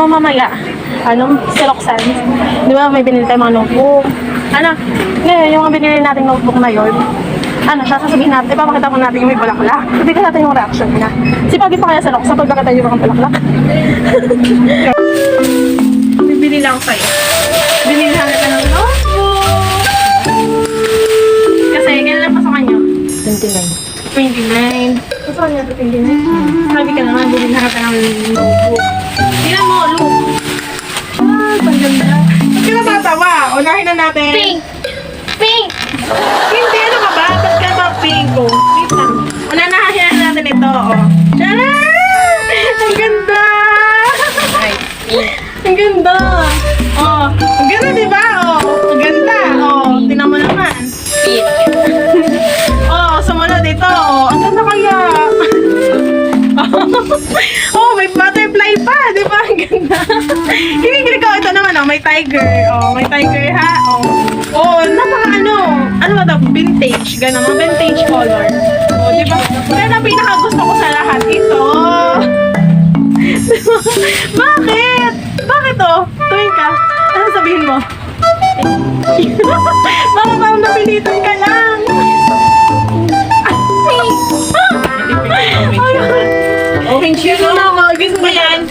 mamaya, si Roxanne, di ba may binili tayong mga notebook? Ngayon, yung mga binili nating notebook na yun, sasabihin natin, ipapakita mo natin yung may bulaklak. Sabihin natin yung reaction niya. Sipagin pa kaya sa Roxanne pag nakita yung mga bulaklak. Bibili lang sa'yo. Binili lang kita ng notebook. Kasi, kailan lang pa sa kanya? 29. Gusto ko niya ito 29. Sabi ka naman, bibili lang kita ng notebook. Tingnan mo, look. Ang ganda. Ba't ka natatawa? Unahin na natin. Pink! Pink! Hindi, ano ka ba? Ba't ka ba pink? Oh, wait lang. Unahin na natin ito, oh. Charan! Ang ganda! Ang ganda! Oh, ang ganda, di ba? Oh, ang ganda. Oh, tingnan mo naman. Pink! Oh, sumunod ito. Oh, ang ganda kaya. Oh, may butterfly pa, di ba? Ang ganda. Kinikilig ko. Ito naman, oh, may tiger. Oh, may tiger, ha? Oh, napaka ano ba ito? Vintage. Ganun, mga vintage color. Oh, di ba? Pero ang pinaka gusto ko sa lahat, ito. Bakit? Bakit oh? Tuwing ka. Ano sabihin mo? Baka parang napilitan ka lang. Orange yun, Gusto no? na mo. Gusto mo yan.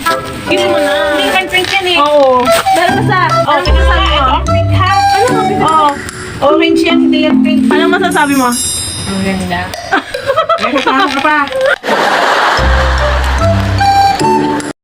Gusto mo na. Pink and pink yan eh. Oo. Dahil sa... Oh, ano masasabi mo? ito ang pink ha? Ano masasabi mo? Oh, orange yan, hindi yan pink. Ano masasabi mo? Ang ganda. May kasama ka pa.